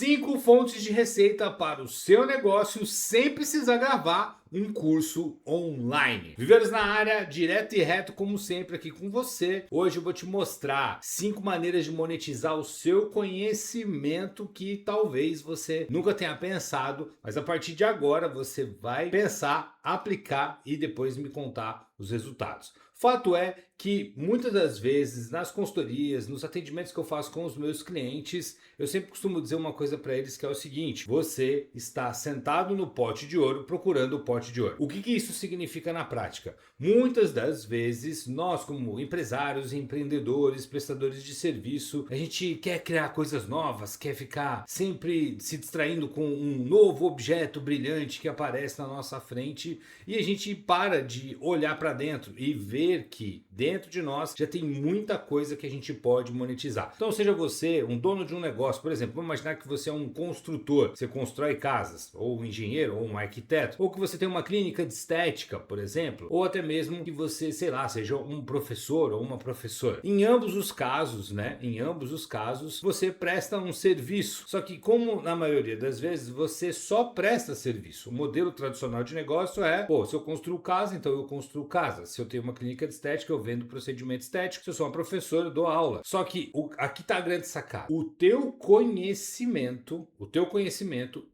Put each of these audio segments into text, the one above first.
5 fontes de receita para o seu negócio sem precisar gravar um curso online. Viveiros na área, direto e reto como sempre aqui com você. Hoje eu vou te mostrar 5 maneiras de monetizar o seu conhecimento que talvez você nunca tenha pensado, mas a partir de agora você vai pensar, aplicar e depois me contar os resultados. Fato é que muitas das vezes nas consultorias, nos atendimentos que eu faço com os meus clientes, eu sempre costumo dizer uma coisa para eles que é o seguinte: você está sentado no pote de ouro procurando o pote de ouro. O que isso significa na prática? Muitas das vezes nós, como empresários, empreendedores, prestadores de serviço, a gente quer criar coisas novas, quer ficar sempre se distraindo com um novo objeto brilhante que aparece na nossa frente e a gente para de olhar para dentro e ver que dentro de nós já tem muita coisa que a gente pode monetizar. Então, seja você um dono de um negócio, por exemplo, vamos imaginar que você é um construtor, você constrói casas, ou um engenheiro, ou um arquiteto, ou que você tem uma clínica de estética, por exemplo, ou até mesmo que você, sei lá, seja um professor ou uma professora. Em ambos os casos, em ambos os casos, você presta um serviço. Só que como na maioria das vezes você só presta serviço. O modelo tradicional de negócio é, se eu construo casa, então eu construo casa. Se eu tenho uma clínica de estética, eu vendo procedimento estético. Se eu sou uma professora, eu dou aula. Só que aqui está a grande sacada. O teu conhecimento,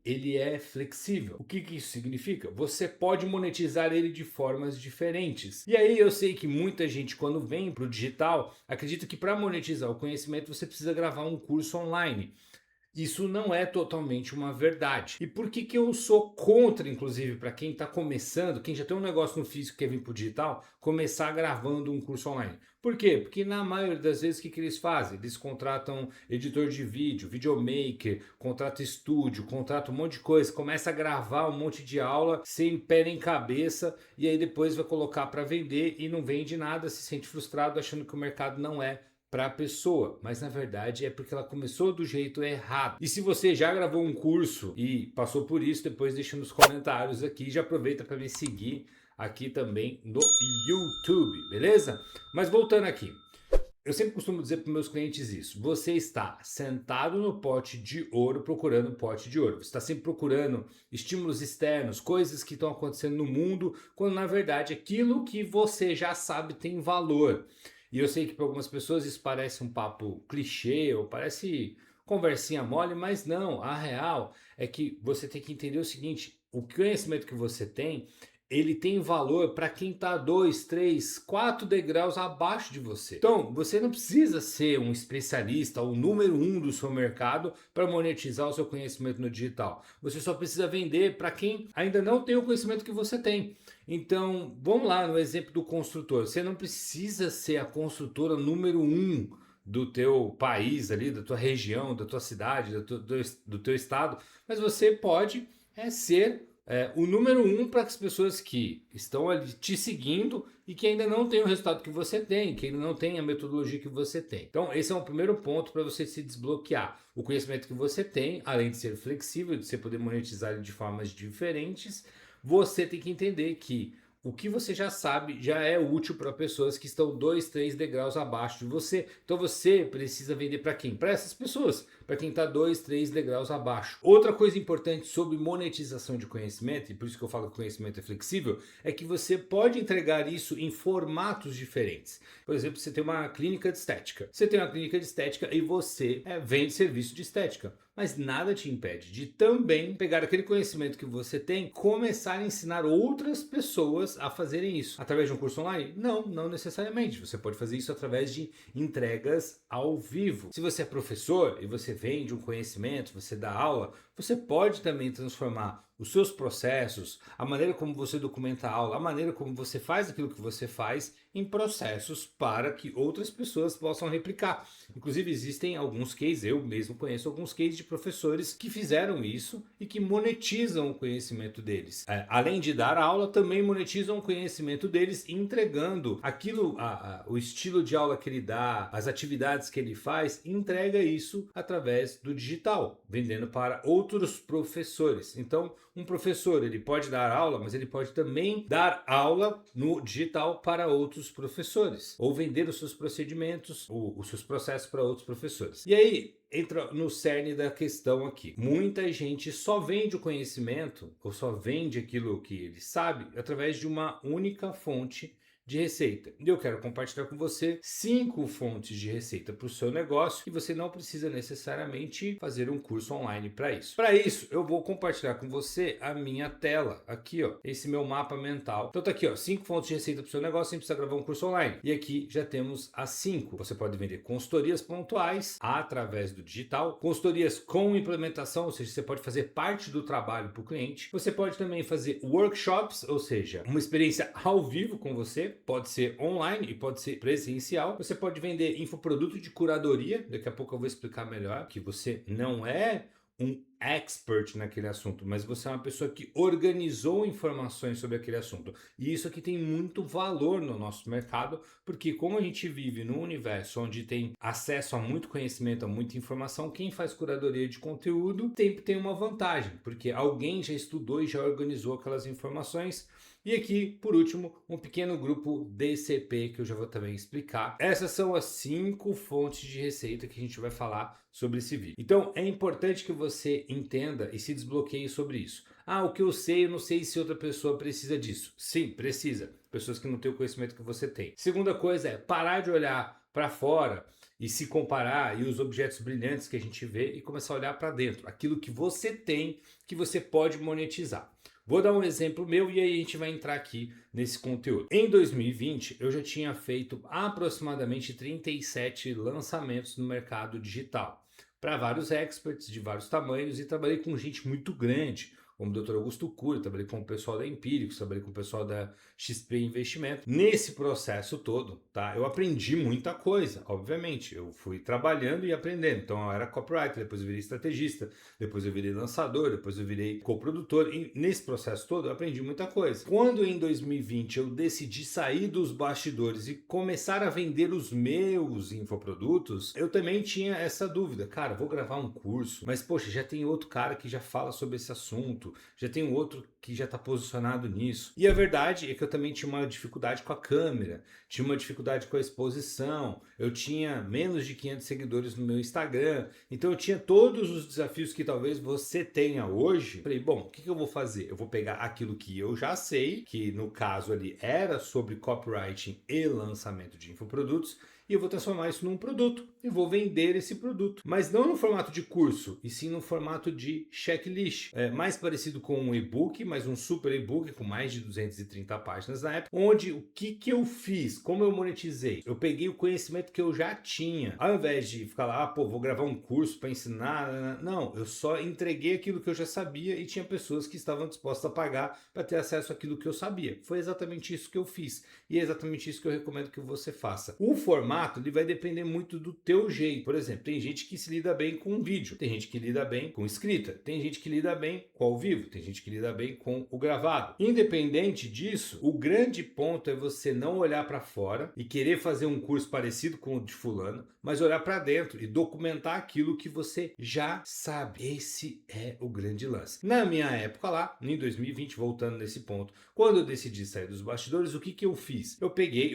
ele é flexível. O que isso significa? Você pode monetizar ele de formas diferentes. E aí eu sei que muita gente, quando vem para o digital, acredita que para monetizar o conhecimento você precisa gravar um curso online. Isso não é totalmente uma verdade. E por que eu sou contra, inclusive, para quem está começando, quem já tem um negócio no físico e quer vir para o digital, começar gravando um curso online? Por quê? Porque na maioria das vezes o que eles fazem? Eles contratam editor de vídeo, videomaker, contratam estúdio, contratam um monte de coisa, começa a gravar um monte de aula sem pé nem cabeça e aí depois vai colocar para vender e não vende nada, se sente frustrado achando que o mercado não é para a pessoa, mas na verdade é porque ela começou do jeito errado. E se você já gravou um curso e passou por isso, depois deixa nos comentários aqui, já aproveita para me seguir aqui também no YouTube, beleza? Mas voltando aqui, eu sempre costumo dizer para meus clientes isso: você está sentado no pote de ouro procurando um pote de ouro. Você está sempre procurando estímulos externos, coisas que estão acontecendo no mundo, quando na verdade aquilo que você já sabe tem valor. E eu sei que para algumas pessoas isso parece um papo clichê ou parece conversinha mole, mas não. A real é que você tem que entender o seguinte: o conhecimento que você tem, ele tem valor para quem está 2, 3, 4 degraus abaixo de você. Então, você não precisa ser um especialista, o número 1 do seu mercado para monetizar o seu conhecimento no digital. Você só precisa vender para quem ainda não tem o conhecimento que você tem. Então, vamos lá no exemplo do construtor. Você não precisa ser a construtora número 1 do teu país ali, da tua região, da tua cidade, do teu estado, mas você pode ser o número 1 para as pessoas que estão ali te seguindo e que ainda não têm o resultado que você tem, que ainda não tem a metodologia que você tem. Então esse é o primeiro ponto para você se desbloquear. O conhecimento que você tem, além de ser flexível, de você poder monetizar ele de formas diferentes, você tem que entender que o que você já sabe já é útil para pessoas que estão 2, 3 degraus abaixo de você. Então você precisa vender para quem? Para essas pessoas, para quem está 2, 3 degraus abaixo. Outra coisa importante sobre monetização de conhecimento, e por isso que eu falo que o conhecimento é flexível, é que você pode entregar isso em formatos diferentes. Por exemplo, você tem uma clínica de estética. Você tem uma clínica de estética e você vende serviço de estética. Mas nada te impede de também pegar aquele conhecimento que você tem, começar a ensinar outras pessoas a fazerem isso. Através de um curso online? Não necessariamente. Você pode fazer isso através de entregas ao vivo. Se você é professor e você vende um conhecimento, você dá aula, você pode também transformar os seus processos, a maneira como você documenta a aula, a maneira como você faz aquilo que você faz em processos para que outras pessoas possam replicar. Inclusive existem alguns cases, eu mesmo conheço alguns cases de professores que fizeram isso e que monetizam o conhecimento deles. Além de dar aula, também monetizam o conhecimento deles entregando aquilo, o estilo de aula que ele dá, as atividades que ele faz, entrega isso através do digital, vendendo para outros professores. Então, um professor, ele pode dar aula, mas ele pode também dar aula no digital para outros professores, ou vender os seus procedimentos, os seus processos para outros professores. E aí, entra no cerne da questão aqui. Muita gente só vende o conhecimento, ou só vende aquilo que ele sabe, através de uma única fonte de receita. E eu quero compartilhar com você 5 fontes de receita para o seu negócio e você não precisa necessariamente fazer um curso online para isso. Para isso, eu vou compartilhar com você a minha tela aqui, ó, esse meu mapa mental. Então tá aqui, ó, 5 fontes de receita para o seu negócio sem precisar gravar um curso online. E aqui já temos as 5. Você pode vender consultorias pontuais através do digital, consultorias com implementação, ou seja, você pode fazer parte do trabalho para o cliente. Você pode também fazer workshops, ou seja, uma experiência ao vivo com você. Pode ser online e pode ser presencial. Você pode vender infoproduto de curadoria. Daqui a pouco eu vou explicar melhor que você não é um expert naquele assunto, mas você é uma pessoa que organizou informações sobre aquele assunto. E isso aqui tem muito valor no nosso mercado, porque como a gente vive num universo onde tem acesso a muito conhecimento, a muita informação, quem faz curadoria de conteúdo sempre tem uma vantagem, porque alguém já estudou e já organizou aquelas informações. E aqui, por último, um pequeno grupo DCP que eu já vou também explicar. Essas são as 5 fontes de receita que a gente vai falar sobre esse vídeo. Então, é importante que você entenda e se desbloqueie sobre isso. Ah, o que eu sei, eu não sei se outra pessoa precisa disso. Sim, precisa. Pessoas que não têm o conhecimento que você tem. Segunda coisa é parar de olhar para fora e se comparar e os objetos brilhantes que a gente vê e começar a olhar para dentro. Aquilo que você tem, que você pode monetizar. Vou dar um exemplo meu e aí a gente vai entrar aqui nesse conteúdo. Em 2020, eu já tinha feito aproximadamente 37 lançamentos no mercado digital para vários experts de vários tamanhos e trabalhei com gente muito grande, como o Dr. Augusto Cury, trabalhei com o pessoal da Empíricos, trabalhei com o pessoal da XP Investimento. Nesse processo todo, tá? Eu aprendi muita coisa, obviamente. Eu fui trabalhando e aprendendo. Então eu era copywriter, depois eu virei estrategista, depois eu virei lançador, depois eu virei coprodutor. E nesse processo todo eu aprendi muita coisa. Quando em 2020 eu decidi sair dos bastidores e começar a vender os meus infoprodutos, eu também tinha essa dúvida. Cara, vou gravar um curso, mas poxa, já tem outro cara que já fala sobre esse assunto. Já tem outro que já está posicionado nisso. E a verdade é que eu também tinha uma dificuldade com a câmera, tinha uma dificuldade com a exposição, eu tinha menos de 500 seguidores no meu Instagram, então eu tinha todos os desafios que talvez você tenha hoje. Falei, bom, o que eu vou fazer? Eu vou pegar aquilo que eu já sei, que no caso ali era sobre copywriting e lançamento de infoprodutos, e eu vou transformar isso num produto e vou vender esse produto. Mas não no formato de curso, e sim no formato de checklist. É mais parecido com um e-book, mas um super e-book com mais de 230 páginas na época, onde o que eu fiz, como eu monetizei? Eu peguei o conhecimento que eu já tinha. Ao invés de ficar lá, pô, vou gravar um curso para ensinar, não, eu só entreguei aquilo que eu já sabia e tinha pessoas que estavam dispostas a pagar para ter acesso àquilo que eu sabia. Foi exatamente isso que eu fiz. E é exatamente isso que eu recomendo que você faça. O formato ele vai depender muito do teu jeito. Por exemplo, tem gente que se lida bem com vídeo, tem gente que lida bem com escrita, tem gente que lida bem com ao vivo, tem gente que lida bem com o gravado. Independente disso, o grande ponto é você não olhar para fora e querer fazer um curso parecido com o de fulano, mas olhar para dentro e documentar aquilo que você já sabe. Esse é o grande lance. Na minha época lá, em 2020, voltando nesse ponto, quando eu decidi sair dos bastidores, o que eu fiz? Eu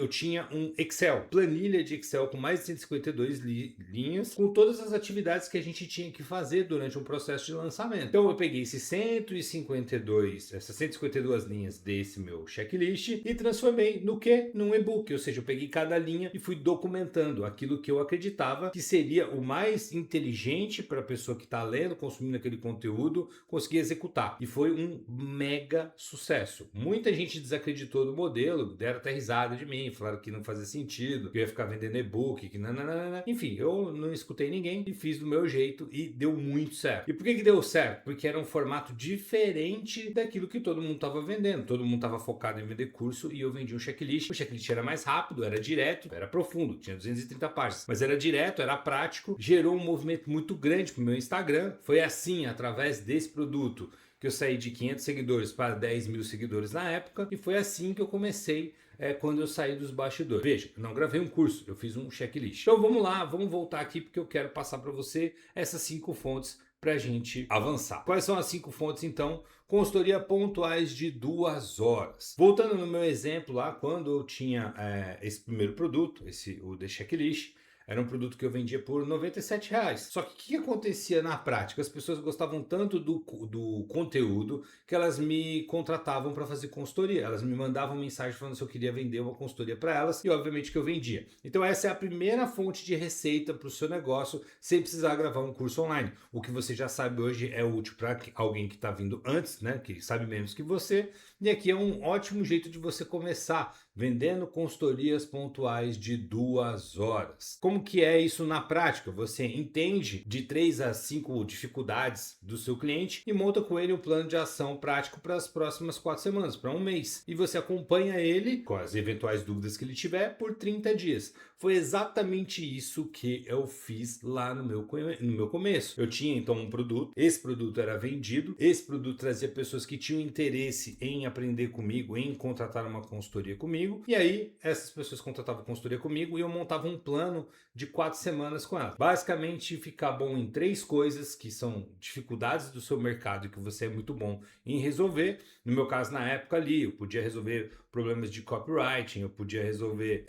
tinha um Excel, planilha de Excel com mais de 152 linhas, com todas as atividades que a gente tinha que fazer durante um processo de lançamento. Então eu peguei essas 152 linhas desse meu checklist e transformei no quê? Num e-book, ou seja, eu peguei cada linha e fui documentando aquilo que eu acreditava que seria o mais inteligente para a pessoa que está lendo, consumindo aquele conteúdo, conseguir executar. E foi um mega sucesso. Muita gente desacreditou do modelo, deram até risada de mim, falaram que não fazia sentido, que eu ia ficar vendendo e-book, que nananana. Enfim, eu não escutei ninguém e fiz do meu jeito e deu muito certo. E por que deu certo? Porque era um formato diferente daquilo que todo mundo estava vendendo. Todo mundo estava focado em vender curso e eu vendi um checklist. O checklist era mais rápido, era direto, era profundo, tinha 230 páginas, mas era direto, era prático, gerou um movimento muito grande pro meu Instagram. Foi assim, através desse produto, que eu saí de 500 seguidores para 10 mil seguidores na época, e foi assim que eu comecei quando eu saí dos bastidores. Veja, eu não gravei um curso, eu fiz um checklist. Então vamos lá, vamos voltar aqui porque eu quero passar para você essas 5 fontes para a gente avançar. Quais são as 5 fontes então? Consultoria pontuais de 2 horas. Voltando no meu exemplo lá, quando eu tinha esse primeiro produto, o The Checklist, era um produto que eu vendia por R$ 97. Só que o que acontecia na prática? As pessoas gostavam tanto do conteúdo que elas me contratavam para fazer consultoria. Elas me mandavam mensagem falando se eu queria vender uma consultoria para elas e obviamente que eu vendia. Então essa é a primeira fonte de receita para o seu negócio sem precisar gravar um curso online. O que você já sabe hoje é útil para alguém que está vindo antes, né? Que sabe menos que você. E aqui é um ótimo jeito de você começar vendendo consultorias pontuais de 2 horas. Como que é isso na prática? Você entende de 3 a 5 dificuldades do seu cliente e monta com ele um plano de ação prático para as próximas 4 semanas, para um mês. E você acompanha ele com as eventuais dúvidas que ele tiver por 30 dias. Foi exatamente isso que eu fiz lá no meu começo. Eu tinha então um produto, esse produto era vendido, esse produto trazia pessoas que tinham interesse em aprender comigo, em contratar uma consultoria comigo, e aí essas pessoas contratavam consultoria comigo e eu montava um plano de 4 semanas com elas. Basicamente, ficar bom em 3 coisas que são dificuldades do seu mercado e que você é muito bom em resolver. No meu caso, na época ali, eu podia resolver problemas de copywriting, eu podia resolver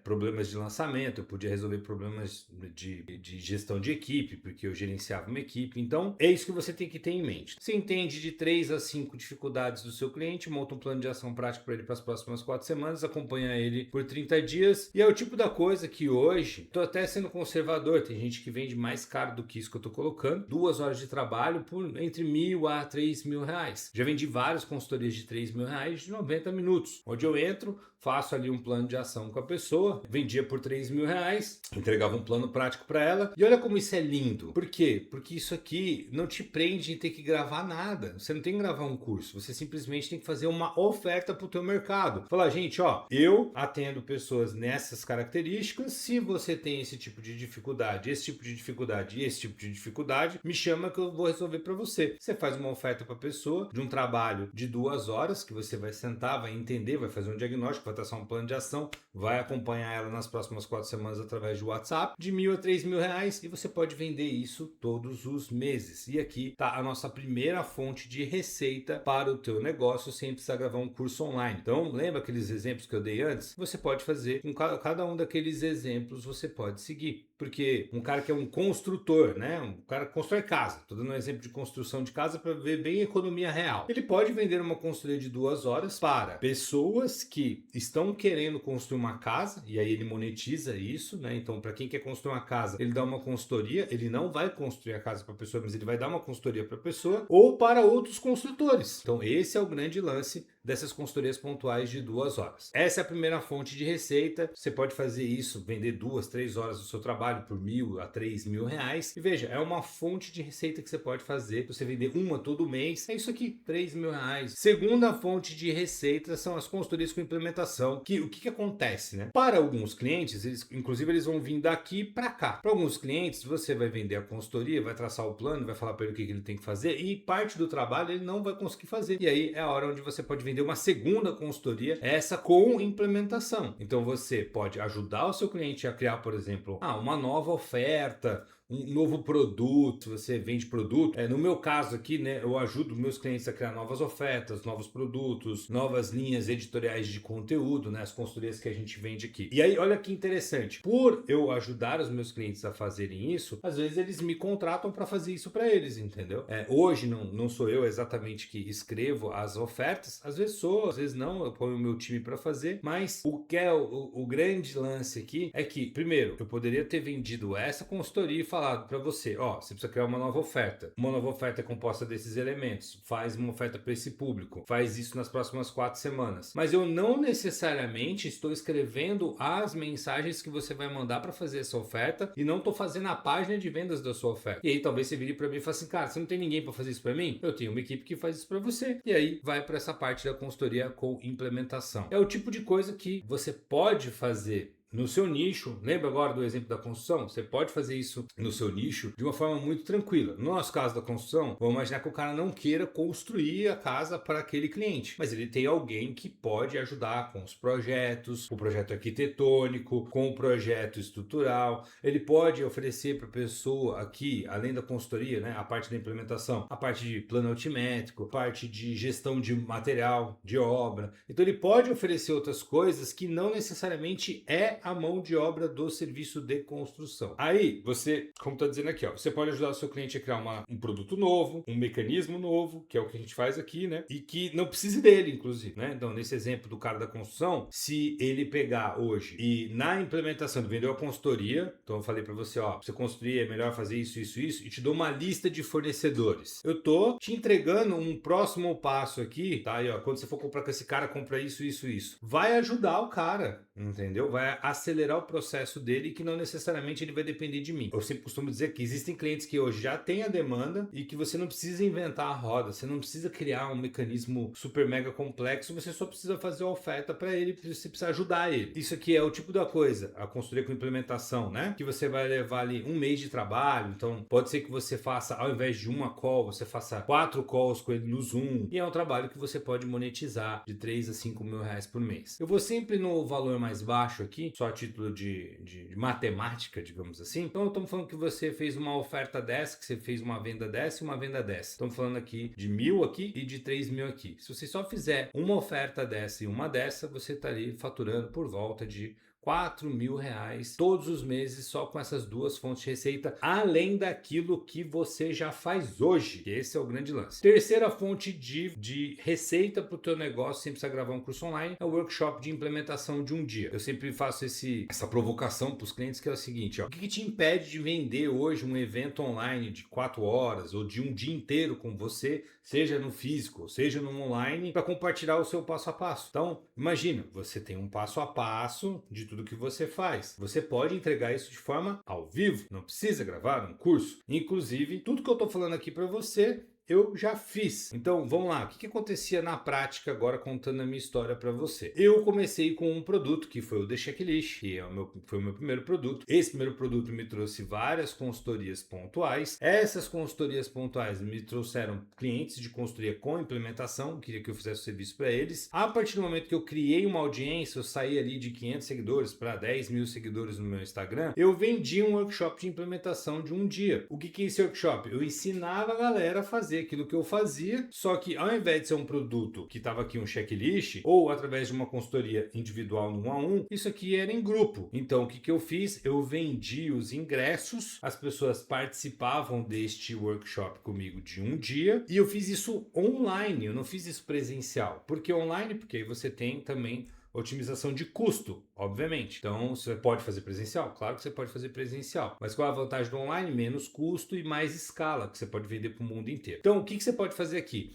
problemas de lançamento, eu podia resolver problemas de gestão de equipe, porque eu gerenciava uma equipe. Então, é isso que você tem que ter em mente. Você entende de 3 a 5 dificuldades do seu cliente, monta um plano de ação prático para ele para as próximas 4 semanas, acompanha ele por 30 dias. E é o tipo da coisa que hoje, estou até sendo conservador, tem gente que vende mais caro do que isso que eu estou colocando, 2 horas de trabalho por entre R$ 1.000 a R$ 3.000. Já vendi várias consultorias de R$ 3.000 de 90 minutos, onde eu entro, faço ali um plano de ação com a pessoa, vendia por R$ 3.000, entregava um plano prático para ela. E olha como isso é lindo. Por quê? Porque isso aqui não te prende em ter que gravar nada. Você não tem que gravar um curso, você simplesmente tem que fazer uma oferta para o teu mercado. Falar, gente, ó, eu atendo pessoas nessas características, se você tem esse tipo de dificuldade, esse tipo de dificuldade e esse tipo de dificuldade, me chama que eu vou resolver para você. Você faz uma oferta para a pessoa de um trabalho de 2 horas, que você vai sentar, vai entender, vai fazer um diagnóstico, vai traçar um plano de ação, vai acompanhar ela nas próximas 4 semanas através de WhatsApp, de R$ 1.000 a R$ 3.000, e você pode vender isso todos os meses. E aqui está a nossa primeira fonte de receita para o teu negócio sem precisar gravar um curso online. Então, lembra aqueles exemplos que eu dei antes? Você pode fazer com cada um daqueles exemplos, você pode seguir. Porque um cara que é um construtor, né? Um cara que constrói casa. Estou dando um exemplo de construção de casa para ver bem a economia real. Ele pode vender uma consultoria de 2 horas para pessoas que estão querendo construir uma casa, e aí ele monetiza isso, né? Então, para quem quer construir uma casa, ele dá uma consultoria, ele não vai construir a casa para a pessoa, mas ele vai dar uma consultoria para a pessoa, ou para outros construtores. Então, esse é o grande lance dessas consultorias pontuais de 2 horas. Essa é a primeira fonte de receita. Você pode fazer isso, vender 2, 3 horas do seu trabalho por R$ 1.000 a R$ 3.000. E veja, é uma fonte de receita que você pode fazer. Se você vender uma todo mês, é isso aqui, R$ 3.000. Segunda fonte de receita são as consultorias com implementação. O que acontece, né? Para alguns clientes, eles vão vir daqui para cá. Para alguns clientes, você vai vender a consultoria, vai traçar o plano, vai falar para ele o que ele tem que fazer, e parte do trabalho ele não vai conseguir fazer. E aí é a hora onde você pode vender uma segunda consultoria, essa com implementação. Então você pode ajudar o seu cliente a criar, por exemplo, uma nova oferta, um novo produto. Você vende produto. No meu caso aqui, né, eu ajudo meus clientes a criar novas ofertas, novos produtos, novas linhas editoriais de conteúdo, né, as consultorias que a gente vende aqui. E aí, olha que interessante. Por eu ajudar os meus clientes a fazerem isso, às vezes eles me contratam para fazer isso para eles, entendeu? Hoje não sou eu exatamente que escrevo as ofertas. Às vezes sou, às vezes não. Eu ponho o meu time para fazer. Mas o que é o grande lance aqui é que, primeiro, eu poderia ter vendido essa consultoria e falado para você, você precisa criar uma nova oferta. Uma nova oferta é composta desses elementos. Faz uma oferta para esse público. Faz isso nas próximas 4 semanas. Mas eu não necessariamente estou escrevendo as mensagens que você vai mandar para fazer essa oferta e não estou fazendo a página de vendas da sua oferta. E aí talvez você vire para mim e fale assim, cara, você não tem ninguém para fazer isso para mim? Eu tenho uma equipe que faz isso para você. E aí vai para essa parte da consultoria com implementação. É o tipo de coisa que você pode fazer no seu nicho. Lembra agora do exemplo da construção? Você pode fazer isso no seu nicho de uma forma muito tranquila. No nosso caso da construção, vamos imaginar que o cara não queira construir a casa para aquele cliente, mas ele tem alguém que pode ajudar com os projetos, o projeto arquitetônico, com o projeto estrutural. Ele pode oferecer para a pessoa aqui, além da consultoria, né, a parte da implementação, a parte de plano altimétrico, a parte de gestão de material, de obra. Então ele pode oferecer outras coisas que não necessariamente é a mão de obra do serviço de construção. Aí você, como está dizendo aqui, ó, você pode ajudar o seu cliente a criar um produto novo, um mecanismo novo, que é o que a gente faz aqui, né? E que não precise dele, inclusive, né? Então, nesse exemplo do cara da construção, se ele pegar hoje e na implementação ele vendeu a consultoria, então eu falei para você, ó, pra você construir é melhor fazer isso, isso, isso, e te dou uma lista de fornecedores. Eu tô te entregando um próximo passo aqui, tá? E ó, quando você for comprar com esse cara, compra isso, isso, isso. Vai ajudar o cara, entendeu? Vai acelerar o processo dele, que não necessariamente ele vai depender de mim. Eu sempre costumo dizer que existem clientes que hoje já têm a demanda e que você não precisa inventar a roda, você não precisa criar um mecanismo super mega complexo, você só precisa fazer a oferta para ele, você precisa ajudar ele. Isso aqui é o tipo da coisa, a consultoria com implementação, né? Que você vai levar ali um mês de trabalho, então pode ser que você faça, ao invés de uma call, você faça 4 calls com ele no Zoom, e é um trabalho que você pode monetizar de 3 a 5 mil reais por mês. Eu vou sempre no valor mais baixo aqui, só a título de matemática, digamos assim. Então estamos falando que você fez uma oferta dessa, que você fez uma venda dessa e uma venda dessa. Estamos falando aqui de 1.000 aqui e de 3.000 aqui. Se você só fizer uma oferta dessa e uma dessa, você estaria faturando por volta de 4 mil reais todos os meses só com essas duas fontes de receita, além daquilo que você já faz hoje. Esse é o grande lance. Terceira fonte de receita para o teu negócio, sem precisar gravar um curso online, é o workshop de implementação de um dia. Eu sempre faço essa provocação para os clientes, que é o seguinte, ó, o que te impede de vender hoje um evento online de 4 horas ou de um dia inteiro com você, seja no físico, seja no online, para compartilhar o seu passo a passo? Então, imagina, você tem um passo a passo de tudo que você faz. Você pode entregar isso de forma ao vivo, não precisa gravar um curso. Inclusive, tudo que eu estou falando aqui para você, eu já fiz. Então, vamos lá. O que acontecia na prática agora, contando a minha história para você? Eu comecei com um produto que foi o The Checklist, que foi o meu primeiro produto. Esse primeiro produto me trouxe várias consultorias pontuais. Essas consultorias pontuais me trouxeram clientes de consultoria com implementação, queria que eu fizesse o serviço para eles. A partir do momento que eu criei uma audiência, eu saí ali de 500 seguidores para 10 mil seguidores no meu Instagram, eu vendi um workshop de implementação de um dia. O que é esse workshop? Eu ensinava a galera a fazer aquilo que eu fazia, só que ao invés de ser um produto que estava aqui um checklist, ou através de uma consultoria individual no 1 a 1, isso aqui era em grupo. Então o que eu fiz? Eu vendi os ingressos, as pessoas participavam deste workshop comigo de um dia, e eu fiz isso online, eu não fiz isso presencial. Por que online? Porque aí você tem também otimização de custo, obviamente. Então, você pode fazer presencial? Claro que você pode fazer presencial. Mas qual é a vantagem do online? Menos custo e mais escala, que você pode vender para o mundo inteiro. Então, o que você pode fazer aqui?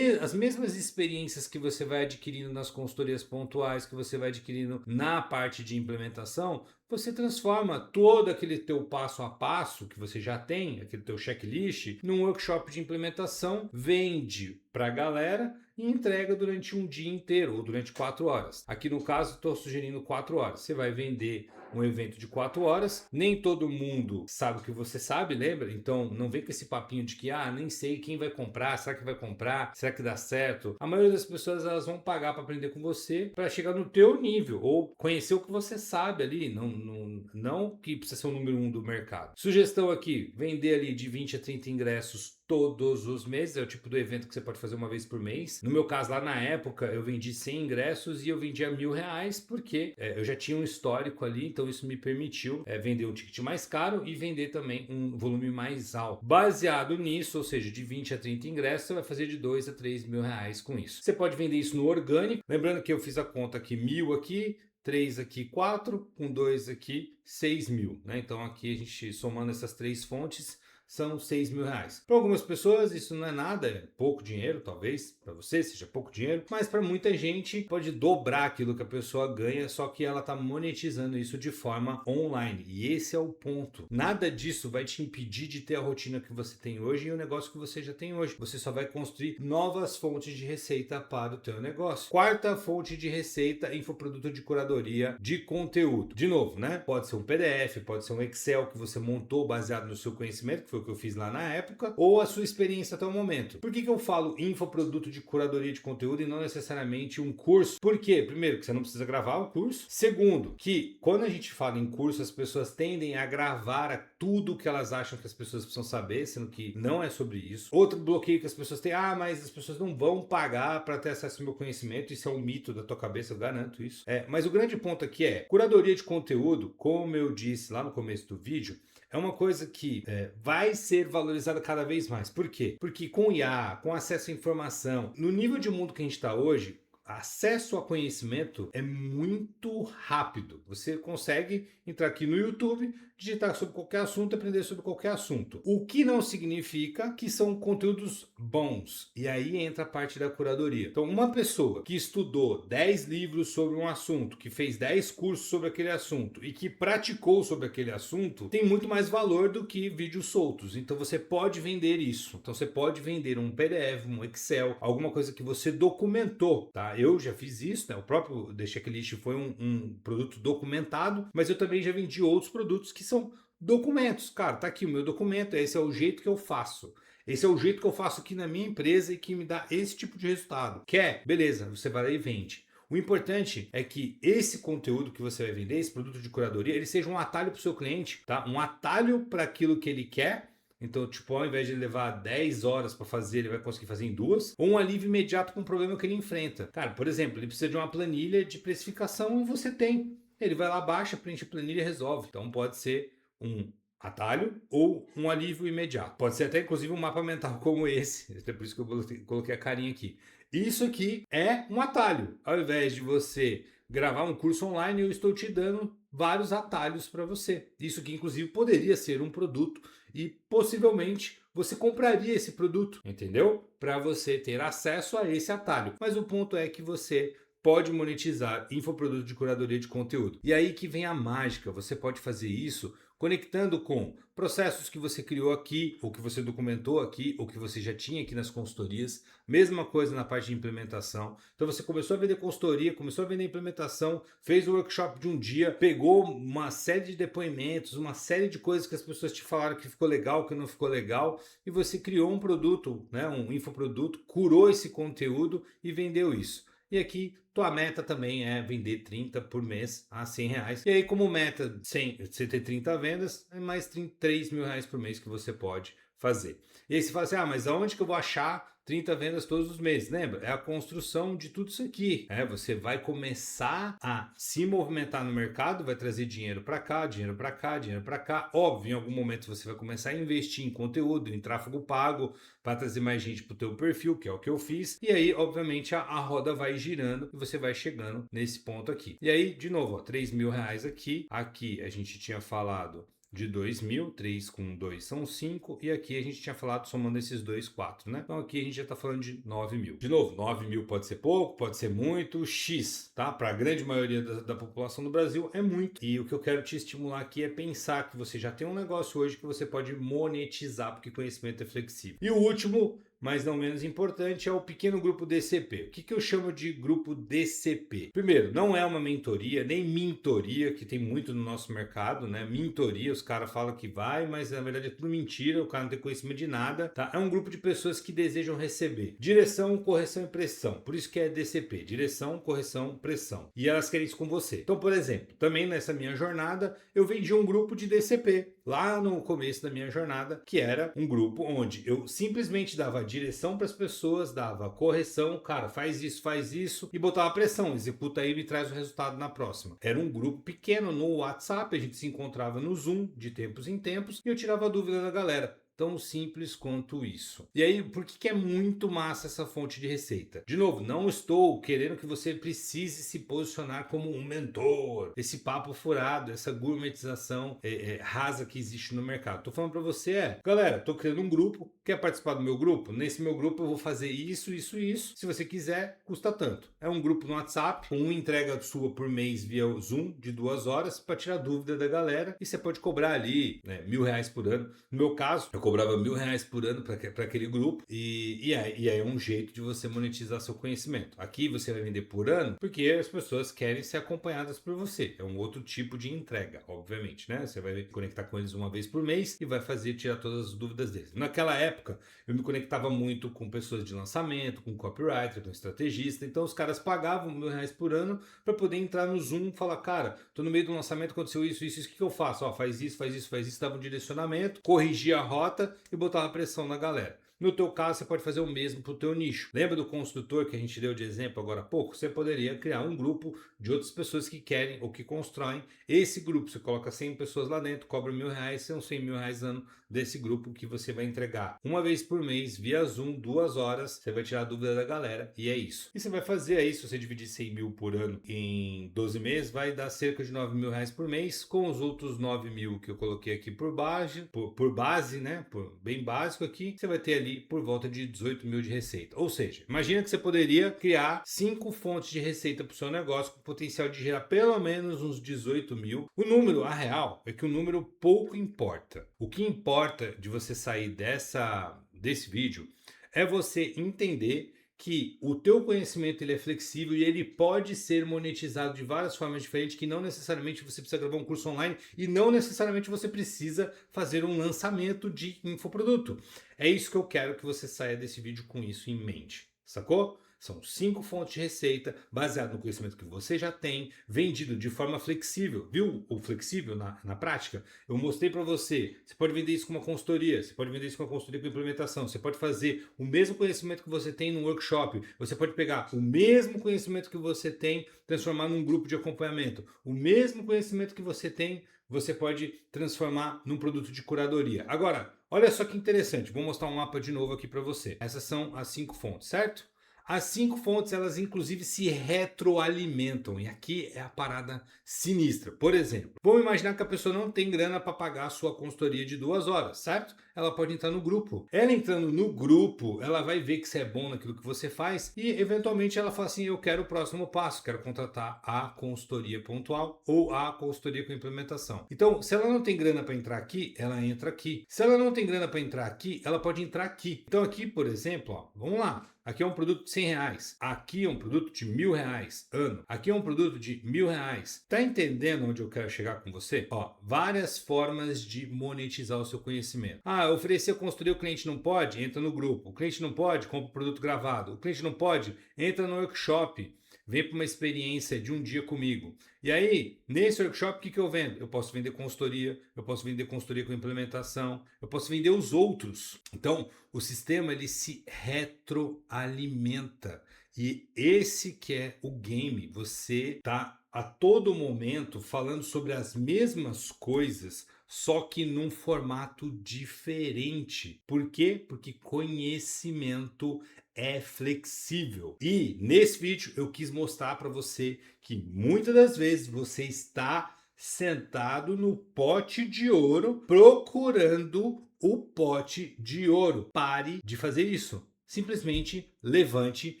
As mesmas experiências que você vai adquirindo nas consultorias pontuais, que você vai adquirindo na parte de implementação, você transforma todo aquele teu passo a passo que você já tem, aquele teu checklist, num workshop de implementação, vende para a galera e entrega durante um dia inteiro ou durante 4 horas. Aqui no caso estou sugerindo 4 horas. Você vai vender um evento de 4 horas, nem todo mundo sabe o que você sabe, lembra? Então não vem com esse papinho de que nem sei quem vai comprar, será que vai comprar, será que dá certo? A maioria das pessoas elas vão pagar para aprender com você para chegar no teu nível ou conhecer o que você sabe ali, não que precisa ser o número 1 do mercado. Sugestão aqui, vender ali de 20 a 30 ingressos todos os meses, é o tipo do evento que você pode fazer uma vez por mês. No meu caso, lá na época, eu vendi 100 ingressos e eu vendia R$1.000, porque eu já tinha um histórico ali, então isso me permitiu vender um ticket mais caro e vender também um volume mais alto. Baseado nisso, ou seja, de 20 a 30 ingressos, você vai fazer de 2 a 3 mil reais com isso. Você pode vender isso no orgânico, lembrando que eu fiz a conta aqui, 1.000 aqui, 3 aqui, 4, com 2 aqui, 6 mil, né? Então aqui a gente somando essas três fontes, são 6 mil reais. Para algumas pessoas isso não é nada, é pouco dinheiro, talvez para você seja pouco dinheiro, mas para muita gente pode dobrar aquilo que a pessoa ganha, só que ela está monetizando isso de forma online. E esse é o ponto. Nada disso vai te impedir de ter a rotina que você tem hoje e o negócio que você já tem hoje. Você só vai construir novas fontes de receita para o teu negócio. Quarta fonte de receita, infoproduto de curadoria de conteúdo. De novo, né? Pode ser um PDF, pode ser um Excel que você montou baseado no seu conhecimento, que foi o que eu fiz lá na época, ou a sua experiência até o momento. Por que eu falo infoproduto de curadoria de conteúdo e não necessariamente um curso? Por quê? Primeiro, que você não precisa gravar o curso. Segundo, que quando a gente fala em curso, as pessoas tendem a gravar tudo que elas acham que as pessoas precisam saber, sendo que não é sobre isso. Outro bloqueio que as pessoas têm, mas as pessoas não vão pagar para ter acesso ao meu conhecimento. Isso é um mito da tua cabeça, eu garanto isso. Mas o grande ponto aqui é, curadoria de conteúdo, como eu disse lá no começo do vídeo, é uma coisa que vai ser valorizada cada vez mais. Por quê? Porque com IA, com acesso à informação, no nível de mundo que a gente está hoje, acesso a conhecimento é muito rápido. Você consegue entrar aqui no YouTube, digitar sobre qualquer assunto, aprender sobre qualquer assunto. O que não significa que são conteúdos bons. E aí entra a parte da curadoria. Então, uma pessoa que estudou 10 livros sobre um assunto, que fez 10 cursos sobre aquele assunto e que praticou sobre aquele assunto, tem muito mais valor do que vídeos soltos. Então, você pode vender isso. Então, você pode vender um PDF, um Excel, alguma coisa que você documentou, tá? Eu já fiz isso, né? O próprio The Checklist foi um produto documentado, mas eu também já vendi outros produtos que são documentos. Cara, tá aqui o meu documento, esse é o jeito que eu faço. Esse é o jeito que eu faço aqui na minha empresa e que me dá esse tipo de resultado. Quer? Beleza, você vai lá e vende. O importante é que esse conteúdo que você vai vender, esse produto de curadoria, ele seja um atalho para o seu cliente, tá? Um atalho para aquilo que ele quer. Então, tipo, ao invés de ele levar 10 horas para fazer, ele vai conseguir fazer em 2. Ou um alívio imediato com o problema que ele enfrenta. Cara, por exemplo, ele precisa de uma planilha de precificação e você tem. Ele vai lá, baixa, preenche a planilha e resolve. Então, pode ser um atalho ou um alívio imediato. Pode ser até, inclusive, um mapa mental como esse. É por isso que eu coloquei a carinha aqui. Isso aqui é um atalho. Ao invés de você gravar um curso online, eu estou te dando vários atalhos para você. Isso que inclusive poderia ser um produto e possivelmente você compraria esse produto, entendeu? Para você ter acesso a esse atalho. Mas o ponto é que você pode monetizar infoproduto de curadoria de conteúdo. E aí que vem a mágica, você pode fazer isso conectando com processos que você criou aqui, ou que você documentou aqui, ou que você já tinha aqui nas consultorias. Mesma coisa na parte de implementação. Então você começou a vender consultoria, começou a vender implementação, fez o workshop de um dia, pegou uma série de depoimentos, uma série de coisas que as pessoas te falaram que ficou legal, que não ficou legal, e você criou um produto, né, um infoproduto, curou esse conteúdo e vendeu isso. E aqui, tua meta também é vender 30 por mês a 100 reais. E aí, como meta, você ter 30 vendas, é mais 3 mil reais por mês que você pode fazer. E aí você fala assim, mas aonde que eu vou achar 30 vendas todos os meses? Lembra? É a construção de tudo isso aqui. Você vai começar a se movimentar no mercado, vai trazer dinheiro para cá, dinheiro para cá, dinheiro para cá. Óbvio, em algum momento você vai começar a investir em conteúdo, em tráfego pago, para trazer mais gente para o teu perfil, que é o que eu fiz. E aí, obviamente, a roda vai girando e você vai chegando nesse ponto aqui. E aí, de novo, 3 mil reais aqui. Aqui a gente tinha falado de 2 mil, 3 com 2 são 5, e aqui a gente tinha falado somando esses dois, 4, né? Então aqui a gente já está falando de 9 mil. De novo, 9 mil pode ser pouco, pode ser muito, X, tá? Para a grande maioria da população do Brasil é muito. E o que eu quero te estimular aqui é pensar que você já tem um negócio hoje que você pode monetizar, porque conhecimento é flexível. E o último, mas não menos importante, é o pequeno grupo DCP. O que eu chamo de grupo DCP? Primeiro, não é uma mentoria, nem mentoria, que tem muito no nosso mercado, né? Mentoria, os caras falam que vai, mas na verdade é tudo mentira, o cara não tem conhecimento de nada, tá? É um grupo de pessoas que desejam receber direção, correção e pressão. Por isso que é DCP, direção, correção, pressão. E elas querem isso com você. Então, por exemplo, também nessa minha jornada, eu vendi um grupo de DCP, lá no começo da minha jornada, que era um grupo onde eu simplesmente dava direção para as pessoas, dava correção, cara, faz isso, e botava pressão, executa aí e me traz o resultado na próxima. Era um grupo pequeno no WhatsApp, a gente se encontrava no Zoom de tempos em tempos e eu tirava a dúvida da galera. tão simples quanto isso. E aí, por que é muito massa essa fonte de receita? De novo, não estou querendo que você precise se posicionar como um mentor, esse papo furado, essa gourmetização rasa que existe no mercado. Tô falando para você galera, tô criando um grupo, quer participar do meu grupo? Nesse meu grupo eu vou fazer isso, isso e isso. Se você quiser, custa tanto. É um grupo no WhatsApp, com uma entrega sua por mês via Zoom de 2 horas para tirar dúvida da galera e você pode cobrar ali R$ 1.000 por ano. No meu caso, eu cobrava R$ 1.000 por ano para aquele grupo e aí é um jeito de você monetizar seu conhecimento. Aqui você vai vender por ano porque as pessoas querem ser acompanhadas por você. É um outro tipo de entrega, obviamente, né? Você vai conectar com eles uma vez por mês e vai tirar todas as dúvidas deles. Naquela época, eu me conectava muito com pessoas de lançamento, com copywriter, com estrategista. Então os caras pagavam R$ 1.000 por ano para poder entrar no Zoom e falar, cara, tô no meio do lançamento, aconteceu isso, isso, o que eu faço? Ó, faz isso, faz isso, faz isso, dava um direcionamento, corrigia a rota e botava pressão na galera. No teu caso, você pode fazer o mesmo para o teu nicho. Lembra do construtor que a gente deu de exemplo agora há pouco? Você poderia criar um grupo de outras pessoas que querem ou que constroem esse grupo. Você coloca 100 pessoas lá dentro, cobra R$ 1.000, são R$ 100.000 ano desse grupo que você vai entregar uma vez por mês via Zoom, 2 horas. Você vai tirar a dúvida da galera e é isso. E você vai fazer aí, se você dividir 100 mil por ano em 12 meses, vai dar cerca de R$ 9.000 por mês, com os outros 9 mil que eu coloquei aqui por base, né? Bem básico aqui, você vai ter ali por volta de 18 mil de receita. Ou seja, imagina que você poderia criar 5 fontes de receita para o seu negócio com potencial de gerar pelo menos uns 18 mil. O número, a real, é que o número pouco importa. O que importa de você sair desse vídeo é você entender que o teu conhecimento ele é flexível e ele pode ser monetizado de várias formas diferentes, que não necessariamente você precisa gravar um curso online e não necessariamente você precisa fazer um lançamento de infoproduto. É isso que eu quero que você saia desse vídeo com isso em mente, sacou? São 5 fontes de receita baseado no conhecimento que você já tem, vendido de forma flexível. Viu o flexível na prática? Eu mostrei para você. Você pode vender isso com uma consultoria, você pode vender isso com uma consultoria com implementação, você pode fazer o mesmo conhecimento que você tem num workshop, você pode pegar o mesmo conhecimento que você tem, transformar num grupo de acompanhamento. O mesmo conhecimento que você tem, você pode transformar num produto de curadoria. Agora, olha só que interessante, vou mostrar um mapa de novo aqui para você. Essas são as 5 fontes, certo? As 5 fontes, elas inclusive se retroalimentam, e aqui é a parada sinistra. Por exemplo, vamos imaginar que a pessoa não tem grana para pagar a sua consultoria de 2 horas, certo? Ela pode entrar no grupo. Ela entrando no grupo, ela vai ver que você é bom naquilo que você faz e eventualmente ela fala assim, eu quero o próximo passo, quero contratar a consultoria pontual ou a consultoria com implementação. Então, se ela não tem grana para entrar aqui, ela entra aqui. Se ela não tem grana para entrar aqui, ela pode entrar aqui. Então aqui, por exemplo, ó, vamos lá. Aqui é um produto de R$ 100. Aqui é um produto de R$ 1.000 ano. Aqui é um produto de R$ 1.000. Tá entendendo onde eu quero chegar com você? Ó, várias formas de monetizar o seu conhecimento. Ah, oferecer consultoria, o cliente não pode? Entra no grupo. O cliente não pode? Compra o produto gravado. O cliente não pode? Entra no workshop. Vem para uma experiência de um dia comigo. E aí, nesse workshop, o que eu vendo? Eu posso vender consultoria, eu posso vender consultoria com implementação, eu posso vender os outros. Então, o sistema ele se retroalimenta. E esse que é o game. Você está a todo momento falando sobre as mesmas coisas, só que num formato diferente. Por quê? Porque conhecimento é flexível. E nesse vídeo eu quis mostrar para você que muitas das vezes você está sentado no pote de ouro procurando o pote de ouro. Pare de fazer isso. Simplesmente levante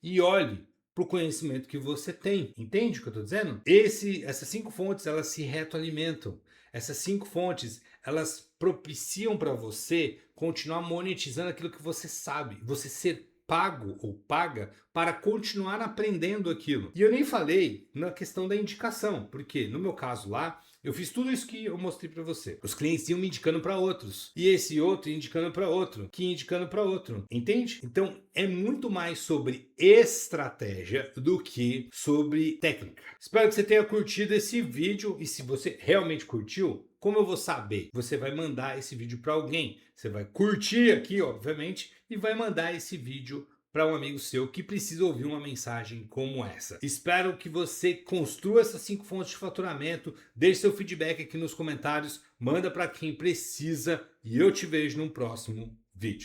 e olhe para o conhecimento que você tem. Entende o que eu estou dizendo? Essas 5 fontes, elas se retroalimentam. Essas 5 fontes, elas propiciam para você continuar monetizando aquilo que você sabe. Você ser pago ou paga para continuar aprendendo aquilo. E eu nem falei na questão da indicação, porque no meu caso lá, eu fiz tudo isso que eu mostrei para você. Os clientes iam me indicando para outros, e esse outro indicando para outro, que indicando para outro. Entende? Então é muito mais sobre estratégia do que sobre técnica. Espero que você tenha curtido esse vídeo, e se você realmente curtiu, como eu vou saber? Você vai mandar esse vídeo para alguém. Você vai curtir aqui, obviamente, e vai mandar esse vídeo para um amigo seu que precisa ouvir uma mensagem como essa. Espero que você construa essas 5 fontes de faturamento, deixe seu feedback aqui nos comentários, manda para quem precisa e eu te vejo no próximo vídeo.